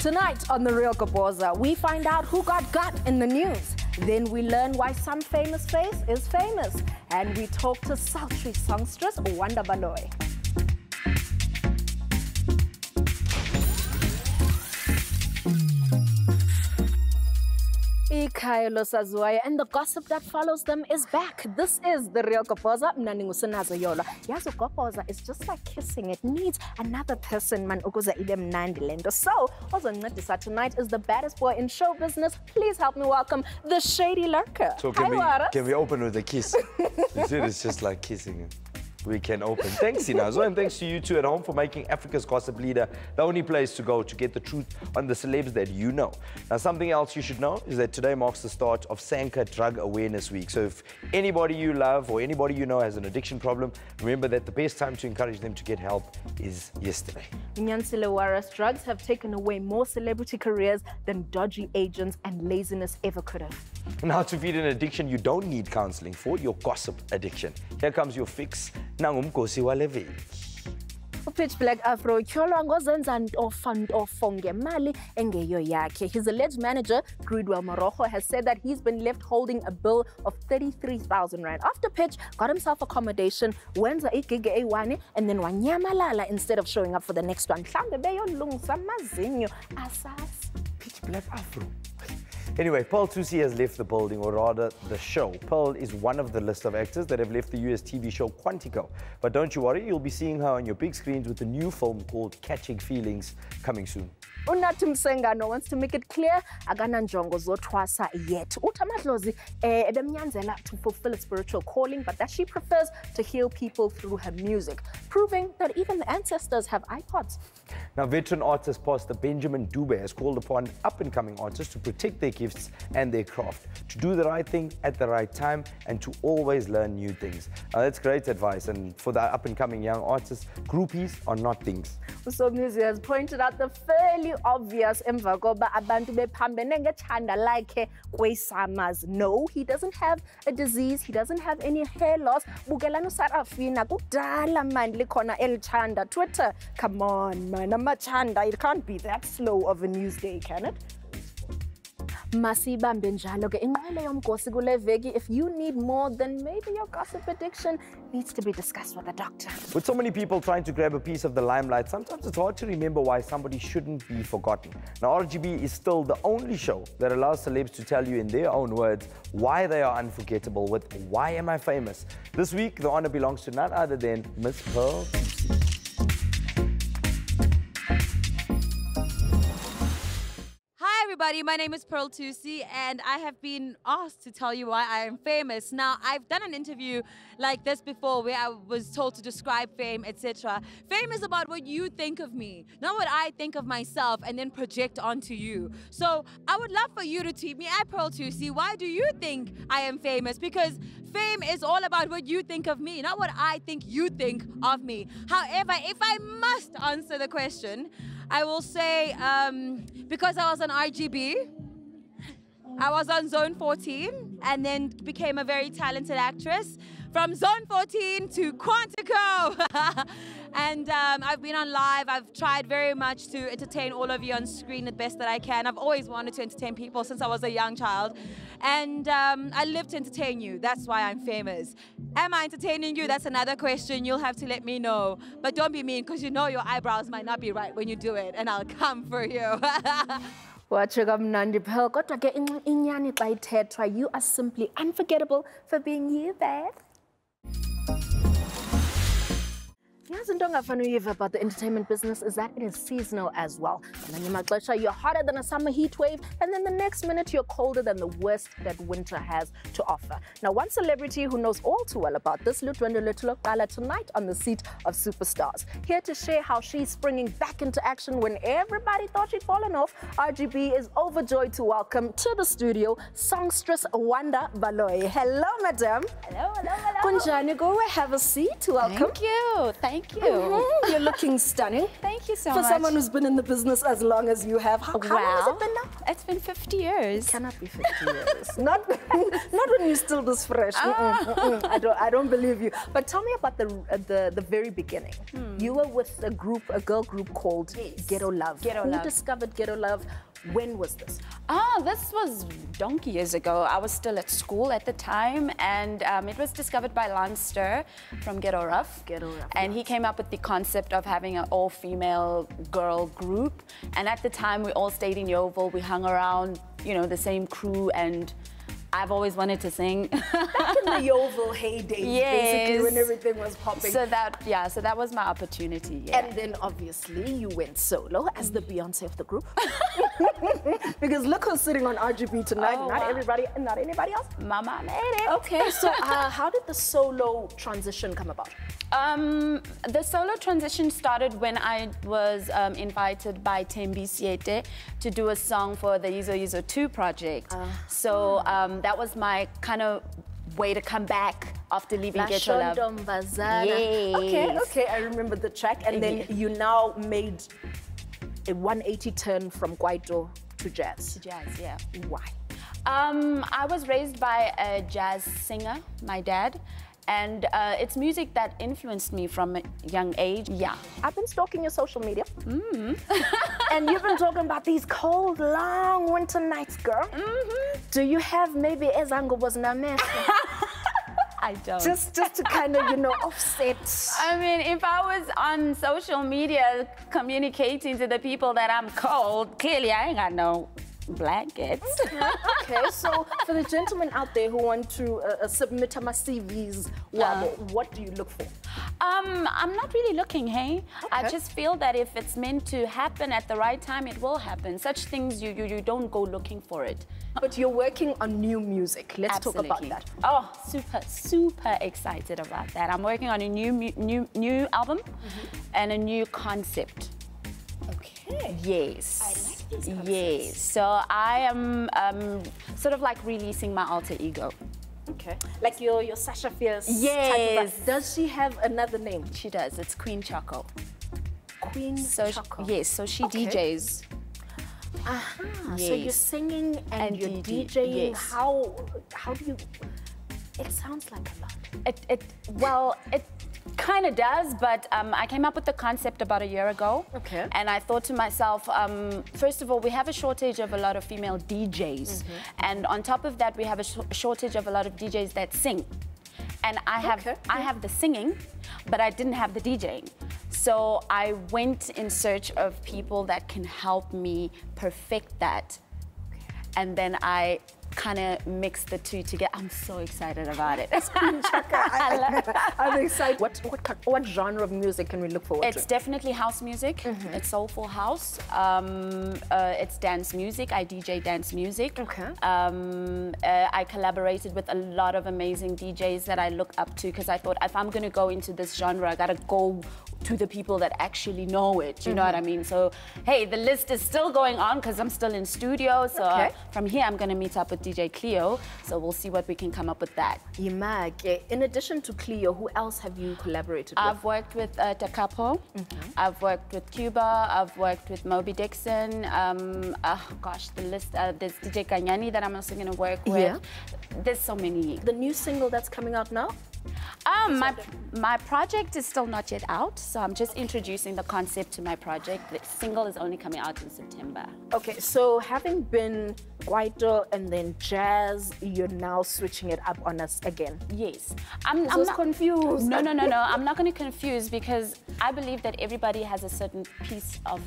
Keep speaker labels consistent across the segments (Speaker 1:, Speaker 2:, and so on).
Speaker 1: Tonight on The Real Kapoza, we find out who got in the news. Then we learn why some famous face is famous. And we talk to sultry songstress Wanda Baloyi. And the gossip that follows them is back. This is The Real Kapoza. Yazo Kapoza is just like kissing. It needs another person. Man ukuze ibe mnandi lento. So, ozoncedisa tonight is the baddest boy in show business. Please help me welcome the shady lurker.
Speaker 2: So
Speaker 1: Warras.
Speaker 2: can we open with a kiss? It's just like kissing. We can open. Thanks, Inazo, and thanks to you two at home for making Africa's gossip leader the only place to go to get the truth on the celebs that you know. Now, something else you should know is that today marks the start of Sanka Drug Awareness Week. So if anybody you love or anybody you know has an addiction problem, remember that the best time to encourage them to get help is yesterday.
Speaker 1: Warras, drugs have taken away more celebrity careers than dodgy agents and laziness ever could have.
Speaker 2: Now, to feed an addiction you don't need counseling for, your gossip addiction. Here comes your fix. Nqwiliso waleveki.
Speaker 1: Pitch Black Afro tyholwa ngozenza ntofo ngemali engeyo yakhe. His alleged manager, Grudwell Morojo, has said that he's been left holding a bill of 33,000 rand. After Pitch got himself accommodation, wenza igig eyi-1 and then wanyamalala instead of showing up for the next one. Mhlambe beyolungisa amazinyo asas.
Speaker 2: Pitch Black Afro. Anyway, Pearl Bucie has left the building, or rather the show. Pearl is one of the list of actors that have left the US TV show Quantico. But don't you worry, you'll be seeing her on your big screens with a new film called Catching Feelings coming soon.
Speaker 1: Unathi Msengano wants to make it clear akananjongo zothwasa yet. Utamadlozi ebemnyanzela to fulfill a spiritual calling, but that she prefers to heal people through her music, proving that even the ancestors have iPods.
Speaker 2: Now, veteran artist Pastor Benjamin Dube has called upon up-and-coming artists to protect their gifts and their craft, to do the right thing at the right time, and to always learn new things. Now, that's great advice, and for the up-and-coming young artists, groupies are not things.
Speaker 1: So Bucie has pointed out the fairly obvious emva koba abantu bephambene ngethanda lakhe kweSummers. No, he doesn't have a disease, he doesn't have any hair loss. Bukelani uSarafina kudala man likhona elithanda. Twitter, come on man, amachanda, it can't be that slow of a news day, can it? Masibambe njalo ke inqwelo yomgosi kule veki. If you need more, then maybe your gossip addiction needs to be discussed with a doctor.
Speaker 2: With so many people trying to grab a piece of the limelight, sometimes it's hard to remember why somebody shouldn't be forgotten. Now, RGB is still the only show that allows celebs to tell you in their own words why they are unforgettable with Why Am I Famous? This week, the honor belongs to none other than Miss Pearl.
Speaker 3: Everybody, my name is Pearl Bucie, and I have been asked to tell you why I am famous. Now, I've done an interview like this before where I was told to describe fame, etc. Fame is about what you think of me, not what I think of myself and then project onto you. So I would love for you to tweet me at Pearl Bucie. Why do you think I am famous? Because fame is all about what you think of me, not what I think you think of me. However, if I must answer the question, I will say, because I was on RGB, I was on Zone 14, and then became a very talented actress. From Zone 14 to Quantico. And I've been on live. I've tried very much to entertain all of you on screen the best that I can. I've always wanted to entertain people since I was a young child. And I live to entertain you. That's why I'm famous. Am I entertaining you? That's another question. You'll have to let me know. But don't be mean, because you know your eyebrows might not be right when you do it. And I'll come for you.
Speaker 1: You are simply unforgettable for being you, babe. About the entertainment business is that it is seasonal as well. And then you're hotter than a summer heat wave, and then the next minute you're colder than the worst that winter has to offer. Now, one celebrity who knows all too well about this, tonight on the seat of superstars. Here to share how she's springing back into action when everybody thought she'd fallen off, RGB is overjoyed to welcome to the studio Songstress Wanda Baloyi. Hello, madam.
Speaker 4: Hello, hello, hello.
Speaker 1: Kunjani, go have a seat. Welcome.
Speaker 4: Thank you. Thank Thank you.
Speaker 1: You're looking stunning.
Speaker 4: Thank you so
Speaker 1: For
Speaker 4: much.
Speaker 1: someone who's been in the business as long as you have. How long has it been now?
Speaker 4: It's been 50 years.
Speaker 1: Cannot be 50 years. Not when you're still this fresh. I don't believe you. But tell me about the very beginning. You were with a girl group called Ghetto Love. Who discovered Ghetto Love? When was this?
Speaker 4: This was donkey years ago. I was still at school at the time, and it was discovered by Lanster from Ghetto Rough. And he came up with the concept of having an all-female girl group. And at the time, we all stayed in Yeovil. We hung around, you know, the same crew, and I've always wanted to sing.
Speaker 1: Back in the Yeovil heyday, basically, when everything was popping.
Speaker 4: So that was my opportunity. Yeah.
Speaker 1: And then obviously you went solo as the Beyonce of the group. Because look who's sitting on RGB tonight. Not anybody else.
Speaker 4: Mama made it.
Speaker 1: Okay, so how did the solo transition come about?
Speaker 4: The solo transition started when I was invited by Tembi Siete to do a song for the Yizo Yizo 2 project. So that was my kind of way to come back after leaving Ghetto Love.
Speaker 1: Yes. Okay, I remember the track. And then you now made a 180 turn from Kwaito to jazz.
Speaker 4: To jazz, yeah.
Speaker 1: Why?
Speaker 4: I was raised by a jazz singer, my dad. And it's music that influenced me from a young age. Yeah.
Speaker 1: I've been stalking your social media. And you've been talking about these cold, long winter nights, girl. Do you have maybe Ezango was Names?
Speaker 4: I don't.
Speaker 1: Just to kind of, you know, offset.
Speaker 4: I mean, if I was on social media communicating to the people that I'm cold, clearly I ain't got no blankets.
Speaker 1: Okay, so for the gentlemen out there who want to submit my CVs, what do you look for?
Speaker 4: I'm not really looking, hey?
Speaker 1: Okay.
Speaker 4: I just feel that if it's meant to happen at the right time, it will happen. Such things, you don't go looking for it.
Speaker 1: But you're working on new music. Let's talk about that.
Speaker 4: Oh, super excited about that. I'm working on a new album and a new concept.
Speaker 1: Okay.
Speaker 4: Yes.
Speaker 1: I like these concepts.
Speaker 4: Yes. So I am sort of like releasing my alter ego.
Speaker 1: Okay. Like your Sasha Fierce
Speaker 4: yes.
Speaker 1: type of. Does she have another name?
Speaker 4: She does. It's Queen Choco.
Speaker 1: Queen Choco.
Speaker 4: Yes. So she DJs.
Speaker 1: Yes. So you're singing and you're DJing.
Speaker 4: Yes.
Speaker 1: How do you? It sounds like a lot.
Speaker 4: Well, it kind of does, but I came up with the concept about a year ago.
Speaker 1: Okay.
Speaker 4: And I thought to myself, first of all, we have a shortage of a lot of female DJs. And on top of that, we have a shortage of a lot of DJs that sing. And I have the singing, but I didn't have the DJing. So I went in search of people that can help me perfect that. And then I kind of mix the two together. I'm so excited about it.
Speaker 1: I'm excited. What genre of music can we look forward to?
Speaker 4: It's definitely house music. It's soulful house. It's dance music. I DJ dance music.
Speaker 1: Okay.
Speaker 4: I collaborated with a lot of amazing DJs that I look up to because I thought if I'm going to go into this genre, I got to go to the people that actually know it. You know what I mean? So, hey, the list is still going on because I'm still in studio. So from here, I'm going to meet up with DJ Cleo. So we'll see what we can come up with that.
Speaker 1: Imag, in addition to Cleo, who else have you collaborated with?
Speaker 4: I've worked with Takapo. I've worked with Cuba. I've worked with Moby Dixon. Gosh, the list. There's DJ Kanyani that I'm also going to work with.
Speaker 1: Yeah.
Speaker 4: There's so many.
Speaker 1: The new single that's coming out now?
Speaker 4: My project is still not yet out, so I'm just introducing the concept to my project. The single is only coming out in September.
Speaker 1: Okay, so having been Kwaito and then jazz, you're now switching it up on us again.
Speaker 4: Yes.
Speaker 1: I'm not confused.
Speaker 4: No. I'm not going to confuse because I believe that everybody has a certain piece of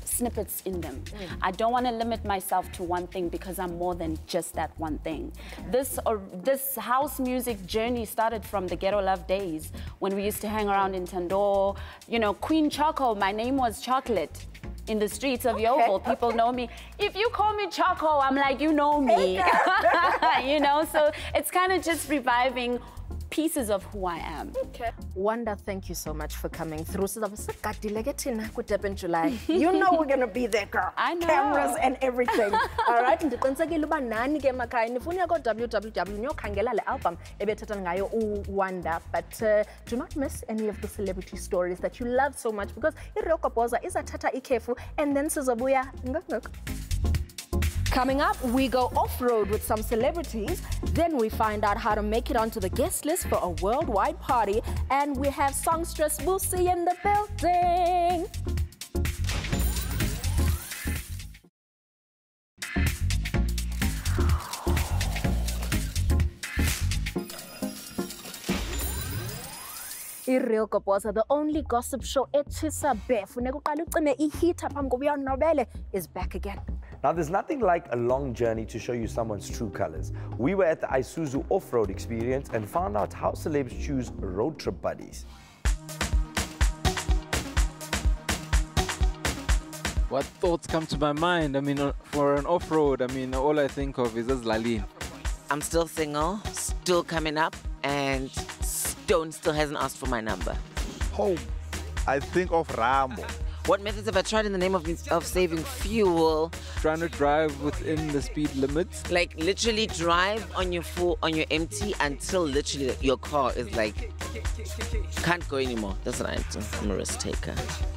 Speaker 4: snippets in them. I don't want to limit myself to one thing because I'm more than just that one thing. This house music journey started from the Ghetto Love days when we used to hang around in Tandor. You know, Queen Choco, my name was Chocolate. In the streets of Yeovil, people know me. If you call me Choco, I'm like, you know me. You know, so it's kind of just reviving pieces of who I am.
Speaker 1: Okay. Wanda, thank you so much for coming through. In July. You know we're gonna be there, girl.
Speaker 4: I know.
Speaker 1: Cameras and everything. All right. Wanda, but do not miss any of the celebrity stories that you love so much, because is a tata ikefu and then Sizabuya. Coming up, we go off-road with some celebrities. Then we find out how to make it onto the guest list for a worldwide party. And we have Songstress Bucie in the building. Real Koposa, the only gossip show is back again.
Speaker 2: Now, there's nothing like a long journey to show you someone's true colors. We were at the Isuzu off-road experience and found out how celebs choose road trip buddies.
Speaker 5: What thoughts come to my mind? I mean, for an off-road, I mean, all I think of is Laline.
Speaker 6: I'm still single, still coming up, and Stone still hasn't asked for my number.
Speaker 7: Home. I think of Rambo.
Speaker 6: What methods have I tried in the name of saving fuel?
Speaker 5: Trying to drive within the speed limits.
Speaker 6: Like literally drive on your full, on your empty until literally your car is like, can't go anymore. That's what I do. I'm a risk taker.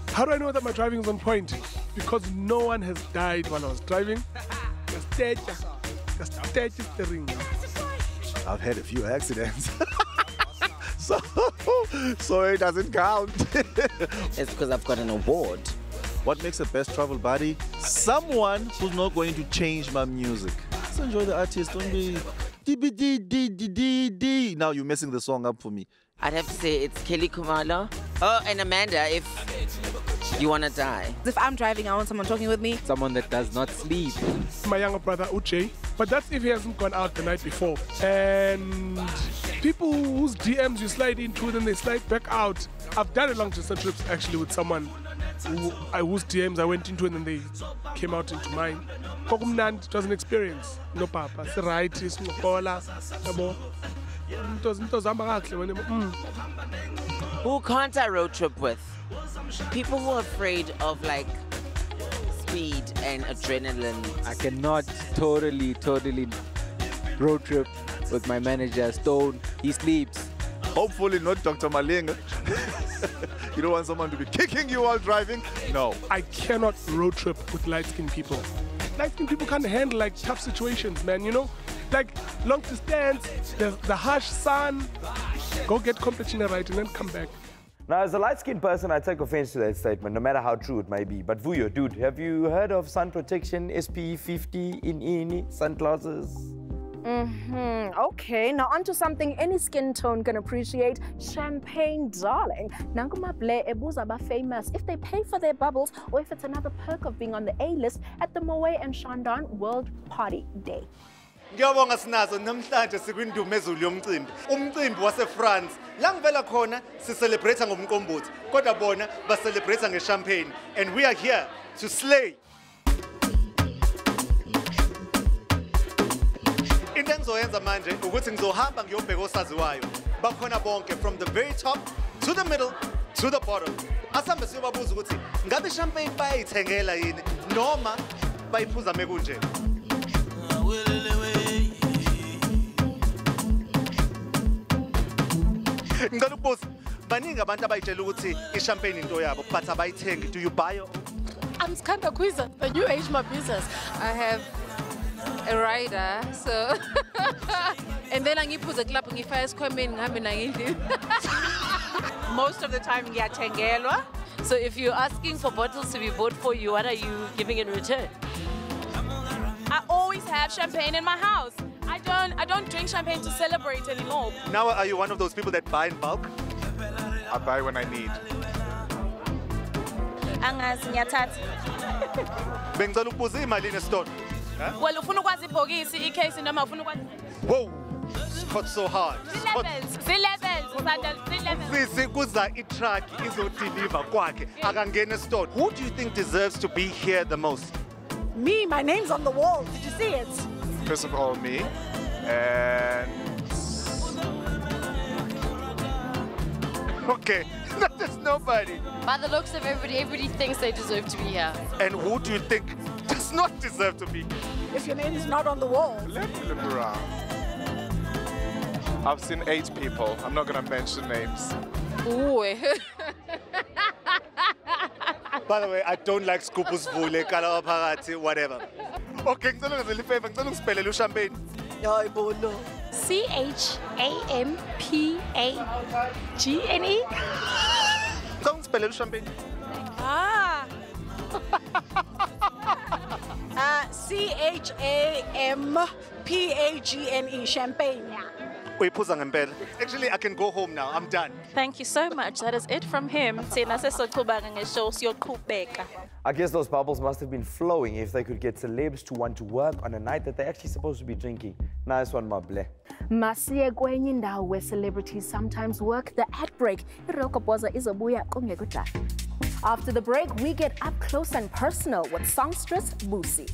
Speaker 8: How do I know that my driving is on point? Because no one has died while I was driving.
Speaker 7: I've had a few accidents. So it doesn't count.
Speaker 6: It's because I've got an award.
Speaker 7: What makes a best travel buddy? Someone who's not going to change my music. Just enjoy the artist, don't be D. Now you're messing the song up for me.
Speaker 6: I'd have to say it's Kelly Kumalo. Oh, and Amanda, if you want to die.
Speaker 9: If I'm driving, I want someone talking with me.
Speaker 5: Someone that does not sleep.
Speaker 8: My younger brother, Uche. But that's if he hasn't gone out the night before. And people whose DMs you slide into, then they slide back out. I've done a long distance trips actually with someone whose DMs I went into and then they came out into mine. It was an experience. No papa. It's right. It's no cola.
Speaker 6: Who can't I road trip with? People who are afraid of like speed and adrenaline.
Speaker 5: I cannot totally road trip with my manager, Stone. He sleeps.
Speaker 7: Hopefully not Dr. Malinga. You don't want someone to be kicking you while driving? No.
Speaker 8: I cannot road trip with light-skinned people. Light-skinned people can't handle like tough situations, man, you know? Like long distance, the harsh sun. Go get competition right and then come back.
Speaker 2: Now, as a light-skinned person, I take offense to that statement, no matter how true it may be. But Vuyo, dude, have you heard of sun protection, SP50 in sunglasses?
Speaker 1: Okay, now onto something any skin tone can appreciate. Champagne, darling. Nangumable ebuza ba famous if they pay for their bubbles or if it's another perk of being on the A-list at the Moe and Shandon World Party Day.
Speaker 10: Ngiyabonga sinazo namhlanje sikwindumo ezulu yomcimbi. Umcimbi waseFrance. La ngivela khona sicelebrate ngomqombothi, kodwa bona ba celebrate ngechampagne, and we are here to slay. Into engizoyenza manje ukuthi ngizohamba ngiyobheka osaziwayo. Bakhona bonke from the very top to the middle to the bottom. Asambe siyobabuza ukuthi ngabe champagne bayithengela yini noma bayiphuza mekunje. Ngicela ukubuza baningi abantu abayitshela ukuthi ichampagne into yabo but abayithengi. Do you buy your own?
Speaker 9: I'm kind of quizzing. The new age my business. I have a rider, so and then I put the club and if I come in, most of the time tengelwa. So if you're asking for bottles to be bought for you, what are you giving in return? I always have champagne in my house. I don't drink champagne to celebrate anymore.
Speaker 10: Now are you one of those people that buy in bulk?
Speaker 7: I buy when I need.
Speaker 9: Angazi ngiyathatha.
Speaker 10: Bengicela ukubuza imali eStone.
Speaker 9: Well, ufuna ukwazi ibhokisi icase noma ufuna ukwazi.
Speaker 10: Whoa. Spot so hard. Ufisi kuza i-truck izodeliver kwakhe akangena eStone. Who do you think deserves to be here the most?
Speaker 9: Me, my name's on the wall. Did you see it?
Speaker 7: First of all, me. And
Speaker 10: Okay, there's nobody.
Speaker 9: By the looks of everybody thinks they deserve to be here.
Speaker 10: And who do you think does not deserve to be?
Speaker 11: If your name is not on the wall.
Speaker 12: Let me look around. I've seen 8 people. I'm not going to mention names.
Speaker 9: Ooh.
Speaker 10: By the way, I don't like Scoopus Vule, Kala Parati, whatever. Okay, I'm going to spell it champagne.
Speaker 11: CHAMPAGNE.
Speaker 10: Don't spell it champagne.
Speaker 11: Ah. CHAMPAGNE, champagne.
Speaker 10: Actually, I can go home now. I'm done.
Speaker 9: Thank you so much. That is it from him.
Speaker 2: I guess those bubbles must have been flowing if they could get celebs to want to work on a night that they're actually supposed to be drinking. Nice one, Mable.
Speaker 1: Masiye kwenye ndawo where celebrities sometimes work the ad break. After the break, we get up close and personal with Songstress Bucie.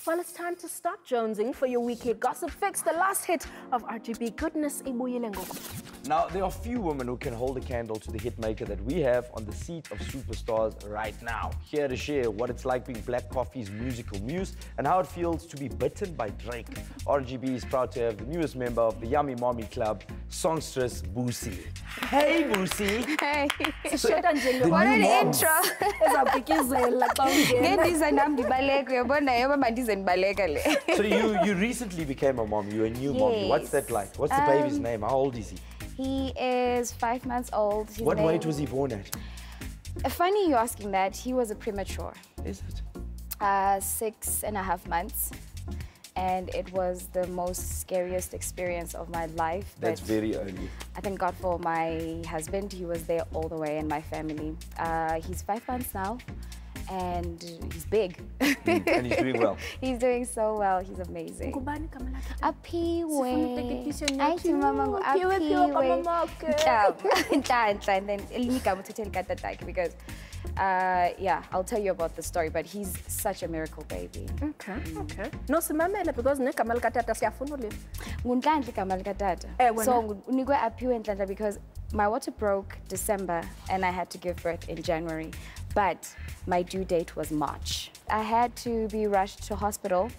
Speaker 1: Well, it's time to stop jonesing for your weekly gossip fix, the last hit of RGB goodness.
Speaker 2: Now, there are few women who can hold a candle to the hitmaker that we have on the seat of superstars right now. Here to share what it's like being Black Coffee's musical muse and how it feels to be bitten by Drake. RGB is proud to have the newest member of the Yummy Mommy Club, Songstress Bucie. Hey, Bucie.
Speaker 4: Hey.
Speaker 2: What an intro. So you recently became a mom. You're a new mommy. What's that like? What's the baby's name? How old is he?
Speaker 4: He is 5 months old.
Speaker 2: What weight was he born at?
Speaker 4: Funny you asking that. He was a premature.
Speaker 2: Is it?
Speaker 4: 6.5 months. And it was the most scariest experience of my life.
Speaker 2: That's very early.
Speaker 4: I thank God for my husband. He was there all the way, and my family. He's 5 months now. And he's big.
Speaker 2: And he's doing well.
Speaker 4: He's doing so well. He's amazing. Apiwe. And then because yeah, I'll tell you about the story, but he's such a miracle baby.
Speaker 1: Okay, okay. No, simamela because Kamal Katata siyafuna ulive.
Speaker 4: Ngunhlanhla Kamal Katata. So unikwe apiwe Nhlahla because my water broke December and I had to give birth in January, but my due date was March. I had to be rushed to hospital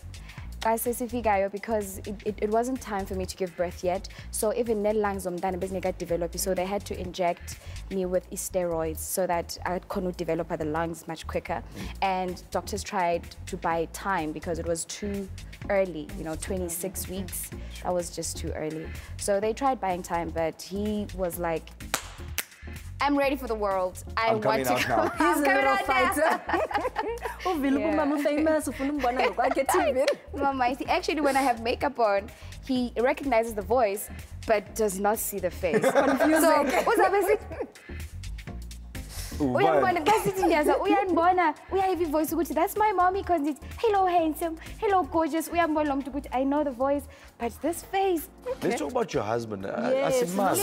Speaker 4: because it wasn't time for me to give birth yet. So even lungs developed, so they had to inject me with steroids so that I couldn't develop the lungs much quicker. And doctors tried to buy time because it was too early, 26 weeks. That was just too early. So they tried buying time, but he was like, I'm ready for the world. I want to go.
Speaker 1: He's a little fighter.
Speaker 4: Mama, actually, when I have makeup on, he recognizes the voice, but does not see the face. Confusing. So, what's happening? That's my mommy, because it's hello handsome, hello gorgeous. I know the voice, but this face.
Speaker 2: Let's talk about your husband.
Speaker 1: Yes,
Speaker 2: Superman.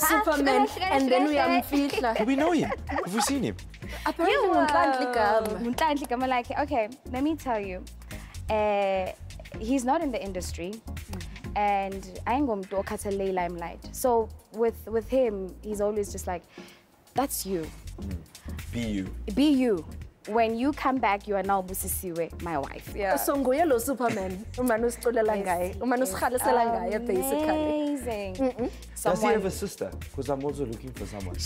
Speaker 1: Superman. And then we are Mfihla.
Speaker 2: Do we know him? Have we seen him?
Speaker 4: Okay, let me tell you. He's not in the industry. And I ain't going to lay limelight. So with him, he's always just like, that's you.
Speaker 2: Be you.
Speaker 4: Be you. When you come back, you are now Busisiwe, my wife.
Speaker 1: Yeah. So lo Superman.
Speaker 4: Amazing.
Speaker 2: Does he have a sister? Because I'm also looking for someone.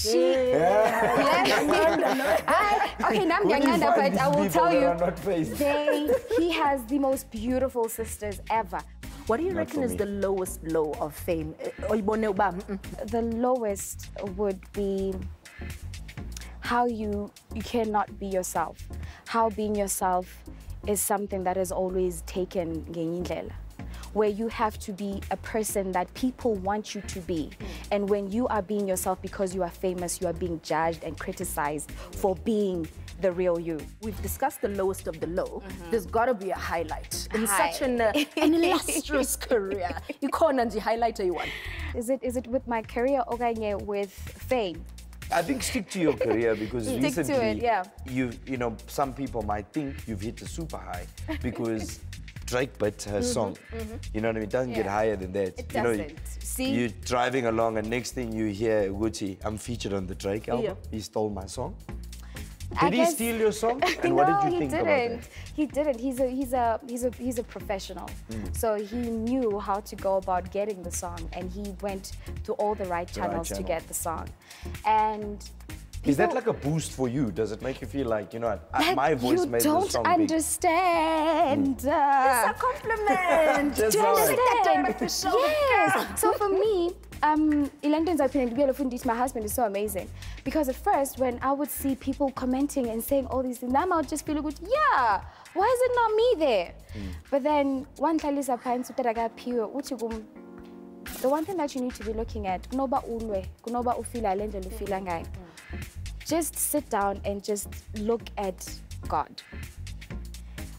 Speaker 4: Okay, now but I will tell you, he has the most beautiful sisters ever.
Speaker 1: What do you reckon is the lowest low of fame?
Speaker 4: The lowest would be how you cannot be yourself. How being yourself is something that is always taken ngenyindlela, where you have to be a person that people want you to be. And when you are being yourself because you are famous, you are being judged and criticized for being the real you.
Speaker 1: We've discussed the lowest of the low. There's got to be a highlight in such an illustrious career. You can't highlight you want.
Speaker 13: Is it with my career or with fame?
Speaker 2: I think stick to your career because
Speaker 13: Stick
Speaker 2: recently,
Speaker 13: to it, yeah.
Speaker 2: you know, some people might think you've hit a super high because Drake bit her song. You know what I mean? It doesn't get higher than that.
Speaker 13: It
Speaker 2: you know,
Speaker 13: doesn't. See?
Speaker 2: You're driving along and next thing you hear, Bucie, I'm featured on the Drake album. He stole my song. Did he steal your song? And what did you think about that?
Speaker 13: He didn't. He's a professional. So he knew how to go about getting the song, and he went to all the right channels to get the song. And
Speaker 2: is that like a boost for you? Does it make you feel like, you know, my voice made the song
Speaker 13: big? Understand. It's a compliment. Do you understand? Yes. So for me, my husband is so amazing, because at first when I would see people commenting and saying all these things, I would just feel good. Yeah, why is it not me there? But then one Palesa the one thing that you need to be looking at, just sit down and just look at God.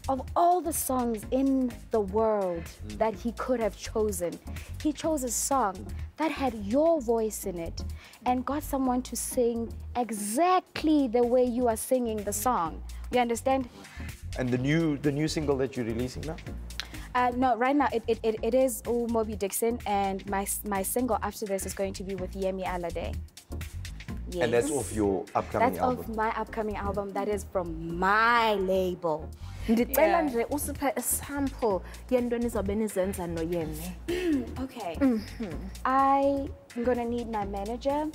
Speaker 13: Of all the songs in the world that he could have chosen, he chose a song that had your voice in it and got someone to sing exactly the way you are singing the song. You understand?
Speaker 2: And the new single that you're releasing now?
Speaker 13: No, right now it is Moby Dixon, and my single after this is going to be with Yemi Alade. Yes.
Speaker 2: And that's off your upcoming album?
Speaker 13: That's off my upcoming album. That is from my label.
Speaker 1: Ndicela nje usiphe a sample yento nizobe nizenza noYemi.
Speaker 13: Okay. I'm gonna need my manager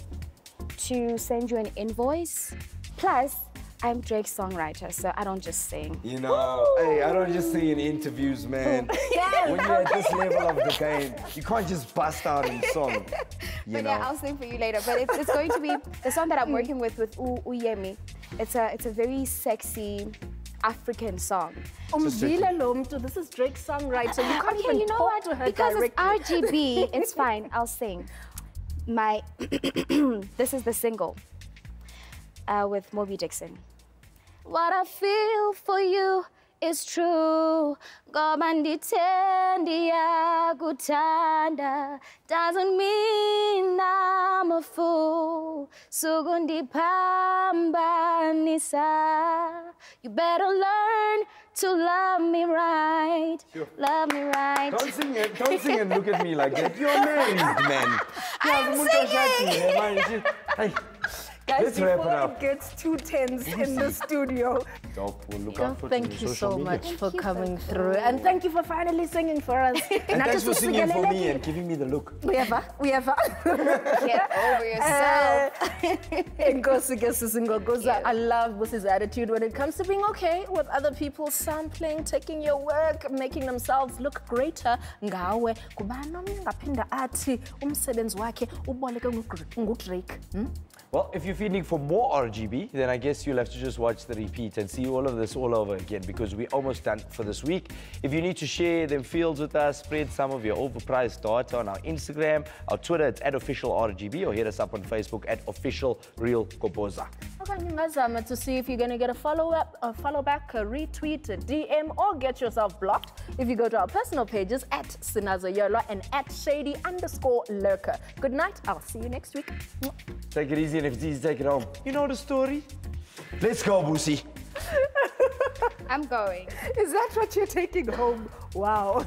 Speaker 13: to send you an invoice. Plus, I'm Drake's songwriter, so I don't just sing.
Speaker 2: You know, hey, I don't just sing in interviews, man. When you're at this level of the game, you can't just bust out in song.
Speaker 13: But yeah, I'll sing for you later. But it's going to be the song that I'm working with Yemi. It's a very sexy African song.
Speaker 1: This is Drake's songwriter. You can't even talk to her
Speaker 13: because
Speaker 1: directly.
Speaker 13: it's RGB, it's fine. I'll sing. This is the single with Moby Dixon. What I feel for you is true. Doesn't mean I'm a fool. You better learn to love me right.
Speaker 2: Sure.
Speaker 13: Love me right.
Speaker 2: Don't sing and look at me like that. You're married, man.
Speaker 13: I'm singing.
Speaker 1: Guys, before it gets too tense in the studio. Thank you so much for coming through. And thank you for finally singing for us.
Speaker 2: And thanks for singing for me and giving me the look.
Speaker 1: We ever.
Speaker 13: Get over yourself.
Speaker 1: I love Bucie's attitude when it comes to being okay with other people sampling, taking your work, making themselves look greater. Ngawe kubana ngaphinda athi umsebenzi wakhe uboleke nguDrake.
Speaker 2: Well, if you're feeling for more RGB, then I guess you'll have to just watch the repeat and see all of this all over again, because we're almost done for this week. If you need to share them fields with us, spread some of your overpriced data on our Instagram, our Twitter, it's @officialRGB, or hit us up on Facebook @officialrealkopoza.
Speaker 1: Okay, to see if you're going to get a follow-up, a follow-back, a retweet, a DM, or get yourself blocked if you go to our personal pages @Sinazoyolo and @Shady_Lurker. Good night. I'll see you next week.
Speaker 2: Take it easy, and if it's easy, take it home. You know the story? Let's go, Bucie.
Speaker 13: I'm going.
Speaker 1: Is that what you're taking home? Wow.